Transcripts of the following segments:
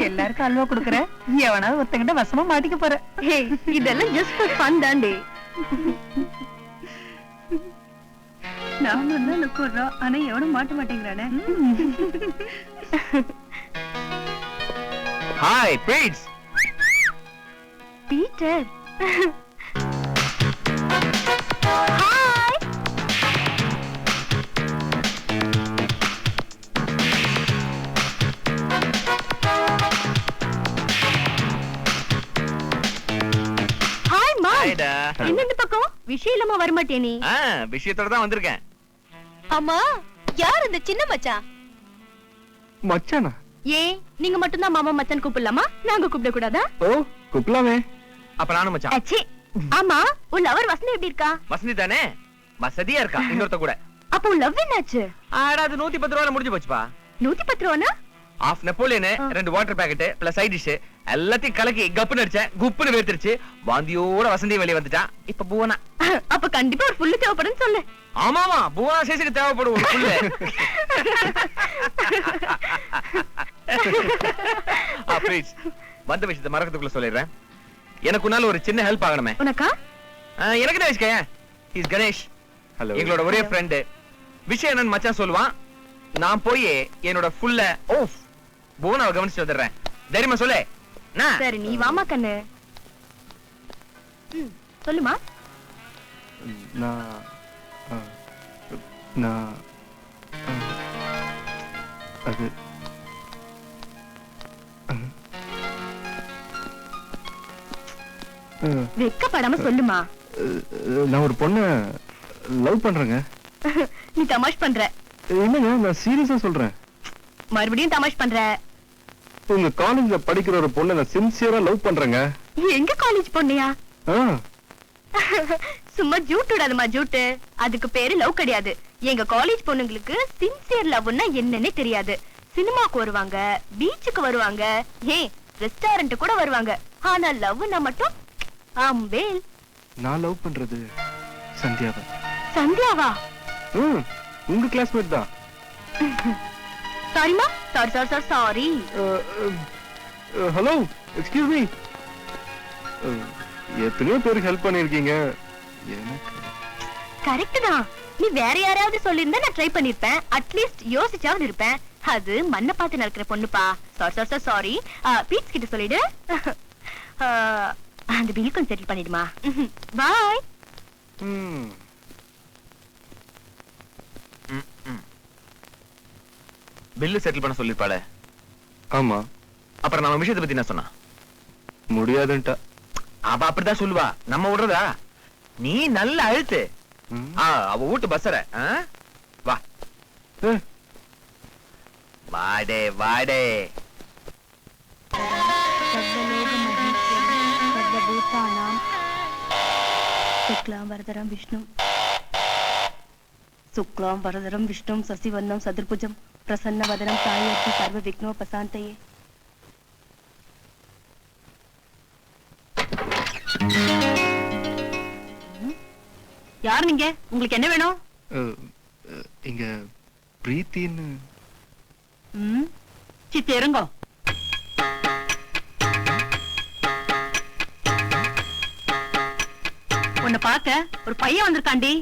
எல்லாருக்கும் அல்வா குடுக்குற, எவனாவது ஒருத்தங்கிட்ட வசமா மாட்டிக்க போற. இதெல்லாம் ஜஸ்ட் ஃபார் ஃபன் தாண்டி. நாம தான் கூடுறோம், ஆனா எவனும் மாட்ட மாட்டேங்கிறானே. Hi beads. பீட்டர். என்ன இந்த பக்கம் விஷயம் இல்லாம வரமாட்டே நீ? விஷயத்தோட தான் வந்திருக்கேன். அம்மா, யார் இந்த சின்ன மச்சான்? மச்சானா? ஏன் நீங்க மட்டும் தான் மாமா மச்சான் கூப்பிடலாமா? நாங்க கூப்பிட கூடாதா? ஓ கூப்பிடலாமே. அப்ப நானும் மச்சான். அச்சே. ஆமா, உன் லவர் வசந்தி எப்படி இருக்கா? வசந்தி தானே, வசதியா இருக்கா. இன்னொருத்த கூட. அப்ப உன் லவ் என்னாச்சு? அது 110 ரூபாயில முடிஞ்சு போச்சுப்பா. 110 ரூபானா? Half Napoleon, 2 water packet plus side dish எல்லாத்தையும் கலக்கி கப்புன்னு அடிச்சேன். குப்புன்னு வேர்த்திருச்சு. வாந்தியோட வசந்தி வெளிய வந்துட்டா. இப்ப புவனா. அப்ப கண்டிப்பா ஒரு ஃபுல்லு தேவைப்படும்னு சொல்லு. ஆமாமா, புவனா சேசிக்கு தேவைப்படும் ஒரு ஃபுல்லு. ப்ளீஸ் வந்த விஷயத்தை மறக்கிறதுக்குள்ள சொல்லிடுறேன். எனக்கு உன்னால ஒரு சின்ன ஹெல்ப் ஆகணுமே. உனக்கா? எனக்கு என்ன வச்சுக்க, இஸ் கணேஷ். ஹலோ. எங்களோட ஒரே ஃப்ரெண்ட். விஷயம் என்னன்னு மச்சான் சொல்லுவான். நான் போய் என்னோட ஃபுல்ல ஓஃப் புவனாவை கவனிச்சு வந்துடுறேன். தைரியமா சொல்லு. சரி நீ வாமா கண்ணு. சொல்லுமா. அது வெக்கப்படாம சொல்லுமா. நான் ஒரு பொண்ண லவ் பண்றேங்க. நீ தமாஷ் பண்ற. இல்லங்க, நான் சீரியஸா சொல்றேன். மறுபடியும் தமாஷ் பண்ற. உங்க காலேஜ்ல படிக்கிற ஒரு பொண்ணை நான் சின்சியரா லவ் பண்றேங்க. எங்க காலேஜ் பொண்ணையா? சும்மா ஜூட் விடாதமா ஜூட்டு. அதுக்கு பேரு லவ் கிடையாது. எங்க காலேஜ் பொண்ணுங்களுக்கு சின்சியர் லவ்னா என்னன்னே தெரியாது. சினிமாக்கு வருவாங்க, பீச்சுக்கு வருவாங்க, ஏன் ரெஸ்டாரண்ட் கூட வருவாங்க. ஆனா லவ்னா மட்டும் ஆம்பேல். நான் லவ் பண்றது சந்தியாவா. சந்தியாவா? உங்க கிளாஸ்மேட் தான். சாரிமா. Sorry sorry sorry sorry. Hello, excuse me. எத்தனையோ பேருக்கு ஹெல்ப் பண்ணிருக்கீங்க. எனக்கு கரெக்ட் தான். நீ வேற யாராவது சொல்லிருந்தா நான் ட்ரை பண்ணிருப்பேன். அட்லீஸ்ட் யோசிச்சாவது இருப்பேன். அது மண்ணை பார்த்து நடக்கிற பொண்ணுப்பா. Sorry sorry sorry sorry. பீட்ஸ் கிட்ட சொல்லிடு. அந்த பில் கொஞ்சம் செட்டில் பண்ணிடுமா. பாய். பில்லு செட்டில் பண்ண சொல்லிருப்பாளே. ஆமா. அப்புறம் நம்ம விஷயத்தை பத்தி என்ன சொன்னா? முடியாதுன்ட்டா. அவ அப்படிதான் சொல்லுவா. நம்ம விடுறதா? நீ நல்ல அழுத்து. அவ வீட்டு பஸ்ஸர. வா வாடே வாடே. शुक्लांबरधरं विष्णु शुक्लांबरधरं विष्णु शशिवर्णं चतुर्भुजं प्रसन्नवदनं ध्यायेत् सर्वविघ्नोपशान्तये. யார் நீங்க? உங்களுக்கு என்ன வேணும்? இங்க பிரீத்தின்னு. சித்தி இறங்கோ. உன்னை பார்க்க ஒரு பையன் வந்திருக்காண்டி.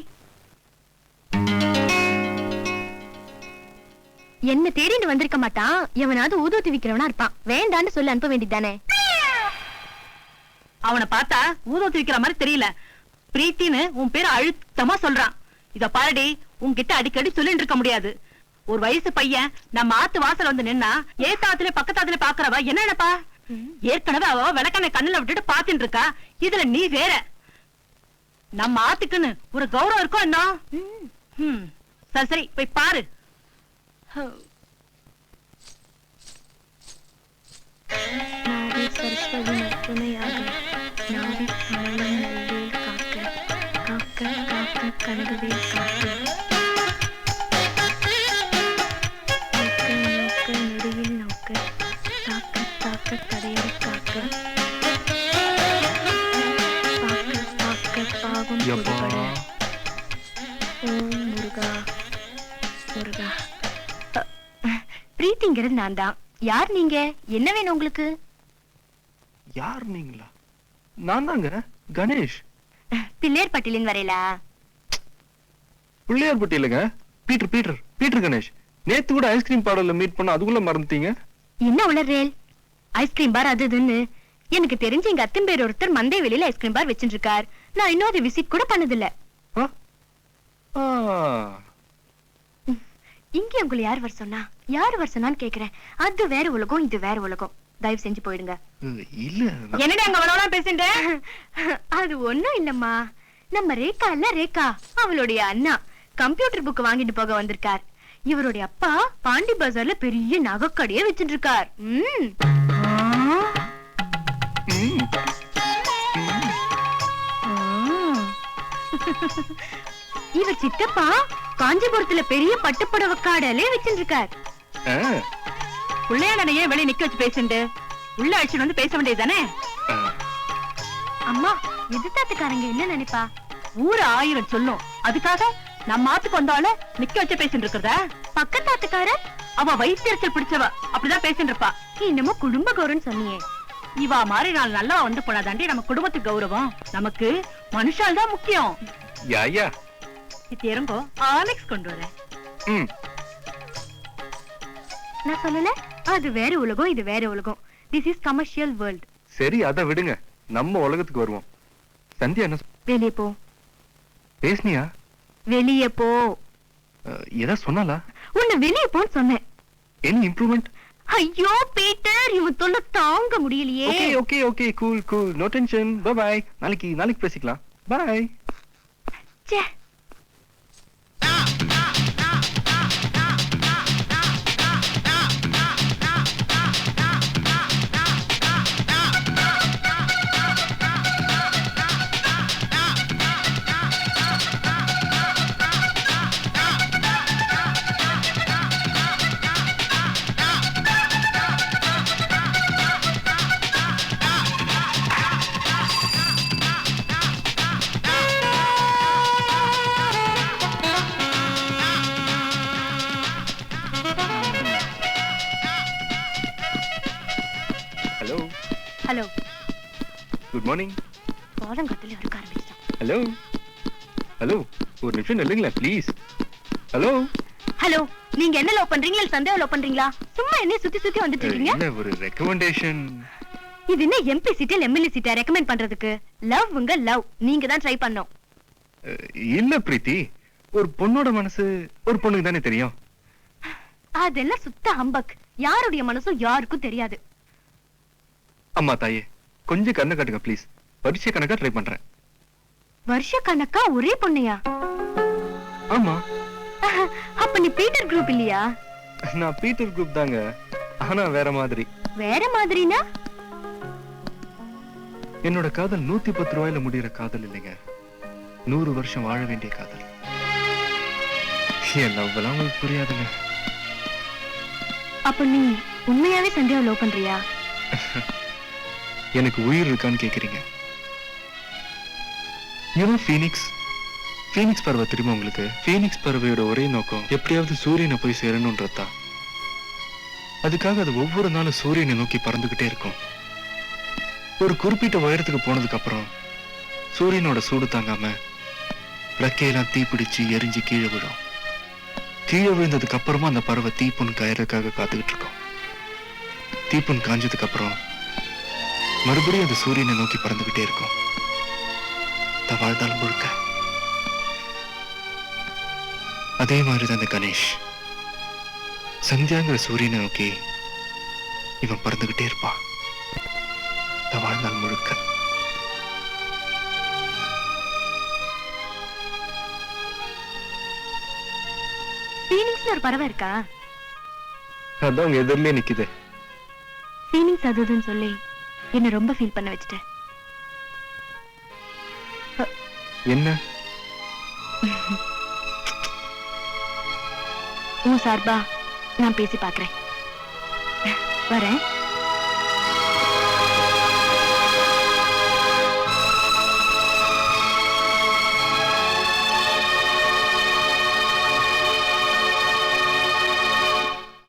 என்ன தேடிட்டு வந்திருக்க மாட்டான். எவனாவது ஊதூத்தி விக்கிறவனா இருப்பான். வேண்டான்னு சொல்லி அனுப்ப வேண்டியதானே. அவனை பார்த்தா ஊதூத்தி விக்கிற மாதிரி தெரியல. பிரீத்தின்னு உன் பேரை அழுத்தமா சொல்றான். இத பாருடி, உன்கிட்ட அடிக்கடி சொல்லிட்டு இருக்க முடியாது. ஒரு வயசு பையன் நம்ம ஆத்து வாசல் வந்து நின்னா ஏத்தாத்துல பக்கத்தாத்துல பாக்குறவ என்ன நினைப்பா? ஏற்கனவே அவ விளக்கண்ணை கண்ணுல விட்டுட்டு பாத்துட்டு இருக்கா. இதுல நீ வேற. நம்ம ஆத்துக்குன்னு ஒரு கௌரவம் இருக்கும் என்ன? சரி சரி போய் பாரு. சரஸ்வதி துணையாக நாடி சமயம் நல்லேல் காக்க காக்க காக்க கனகவேல் காக்க நோக்க நொடியில் நோக்க தாக்க தாக்க தடையறி காக்க பாக்க பாக்க பாவம் பொதுபட. ஓம் முருகா முருகா. பிரீத்திங்கிறது நான் தான். யார் நீங்க? என்ன வேணும் உங்களுக்கு? யார் நீங்களா? நான் தாங்க கணேஷ். பிள்ளையார் பட்டிலின் வரையிலா? பிள்ளையார்பட்டி இல்லைங்க, பீட்டர் பீட்டர் பீட்டர் கணேஷ். நேத்து கூட ஐஸ்கிரீம் பார்லர்ல மீட் பண்ண, அதுக்குள்ள மறந்துட்டீங்க. என்ன உளறேல்? ஐஸ்கிரீம் பார் அது இதுன்னு. எனக்கு தெரிஞ்சு எங்க அத்தன் பேர் ஒருத்தர் மந்தை வெளியில ஐஸ்கிரீம் பார் வச்சுட்டு இருக்கார். நான் இன்னும் அதை விசிட் கூட பண்ணதில்ல. ஆ? ஆ. இங்க உங்களை யார் வர சொன்னா? யார் வர சொன்னான்னு கேக்குறேன். அது வேற உலகம், இது வேற உலகம். தயவு செஞ்சு போயிடுங்க. இல்ல என்னடி அங்க வளவளா பேசிட்டு? அது ஒண்ணும் இல்லம்மா. நம்ம ரேகா இல்ல, ரேகா அவளுடைய அண்ணா கம்ப்யூட்டர் புக் வாங்கிட்டு போக வந்திருக்கார். இவருடைய அப்பா பாண்டி பஜார்ல பெரிய நகைக்கடையே வச்சுட்டு இருக்கார். இவர் சித்தப்பா காஞ்சிபுரத்துல பெரிய பட்டுப்புடவை காடலே வச்சுட்டு இருக்கார். பிள்ளையாடனையே வெளியே நிக்க வச்சு பேசிட்டு உள்ள அழிச்சுட்டு வந்து பேச வேண்டியதுதானே? அம்மா எதிர்த்தாத்துக்காரங்க என்ன நினைப்பா? ஊரு 1000 சொல்லும். அதுக்காக நம்ம ஆத்துக்கு வந்தால நிக்க வச்சு பேசிட்டு இருக்கிறதா? பக்கத்தாத்துக்காரர் அவ வயிற்றுச்சல் பிடிச்சவ, அப்படிதான் பேசிட்டு இருப்பா. என்னமோ குடும்ப கௌரவம் சொன்னியே. இவா மாதிரி நாள் நல்லவா வந்து போனாதாண்டி நம்ம குடும்பத்துக்கு கௌரவம். நமக்கு மனுஷால் தான் முக்கியம். யா இது இறங்கோ, ஆலெக்ஸ் கொண்டு வரேன். நான் சொல்லல, அது வேற உலகம், இது வேற உலகம். This is commercial world. சரி, அத விடுங்க, நம்ம உலகத்துக்கு வருவோம். சந்தியா என்ன வெளியே போ. பேசுனியா? வெளியே போ. ஏதா சொன்னாலா? உன்னை வெளியே போன்னு சொன்னேன். என்ன இம்ப்ரூவ்மெண்ட்? ஐயோ பீட்டர், இவன் தொல்லை தாங்க முடியலையே. Okay okay okay, cool cool, no tension. Bye bye. நாளைக்கு பேசிக்கலாம். பை. ச்சே. Hello hello. Good morning. பாதங்கத்துல இருக்க ஆரம்பிச்சான். ஹலோ ஹலோ, ஒரு நிமிஷம் நில்லுங்களா ப்ளீஸ். ஹலோ ஹலோ, நீங்க என்ன லவ் பண்றீங்களா இல்ல சந்தேகம் லவ் பண்றீங்களா? சும்மா என்ன சுத்தி சுத்தி வந்துட்டு இருக்கீங்க? இல்ல, ஒரு ரெக்கமெண்டேஷன். இது என்ன எம்பி சீட் இல்ல எம்எல்ஏ சீட்டா ரெக்கமெண்ட் பண்றதுக்கு? லவ்ங்க லவ், நீங்க தான் ட்ரை பண்ணணும். இல்ல பிரீத்தி, ஒரு பொண்ணோட மனசு ஒரு பொண்ணுக்கு தானே தெரியும். அதெல்லாம் சுத்த ஹம்பக். யாருடைய மனசும் யாருக்கும் தெரியாது. அம்மா தாயே, கொஞ்சம் கண்ணு காட்டுங்க ப்ளீஸ். வருஷ கணக்கா ட்ரை பண்றேன். வருஷ கணக்கா ஒரே பொண்ணையா? ஆமா. அப்ப நீ பீட்டர் குரூப் இல்லையா? நான் பீட்டர் குரூப் தாங்க, ஆனா வேற மாதிரி. வேற மாதிரினா? என்னோட காதல் 110 ரூபாயில முடியற காதல் இல்லைங்க, 100 வருஷம் வாழ வேண்டிய காதல். என் லவ் எல்லாம் உங்களுக்கு புரியாதுங்க. அப்ப நீ உண்மையாவே சந்தியாவை லவ் பண்றியா? எனக்கு உயிர் இருக்கான்னு கேக்குறீங்க? ஃபீனிக்ஸ் பறவை தெரியுமா உங்களுக்கு? ஃபீனிக்ஸ் பறவையோட ஒரே நோக்கம் எப்படியாவது சூரியனை போய் சேரணும்ன்றதுதான். அதுக்காக அது ஒவ்வொரு நாளும் சூரியனை நோக்கி பறந்துகிட்டே இருக்கும். ஒரு குறிப்பிட்ட உயரத்துக்கு போனதுக்கு அப்புறம் சூரியனோட சூடு தாங்காம ரெக்கையெல்லாம் தீப்பிடிச்சு எரிஞ்சு கீழே விடும். கீழே விழுந்ததுக்கு அப்புறமா அந்த பறவை தீப்புண் காயறதுக்காக காத்துக்கிட்டு இருக்கும். தீப்புண் காஞ்சதுக்கு அப்புறம் மறுபடியும் அது சூரியனை நோக்கி பறந்துகிட்டே இருக்கும். வாழ்நாள் முழுக்க அதே மாதிரிதான் இந்த கணேஷ். சந்தியாங்கிற சூரியனை நோக்கி இவன் பறந்துகிட்டே இருப்பான் வாழ்நாள் முழுக்க. ஃபீனிக்ஸ்னு ஒரு பறவை இருக்கா? அதான் உங்க எதிரிலே நிக்குது. ஃபீனிக்ஸ் அதுன்னு சொல்லி என்ன ரொம்ப ஃபீல் பண்ண வச்சுட்ட. என்ன? உன் சார்பா நான் பேசி பாக்குறேன். வரேன்.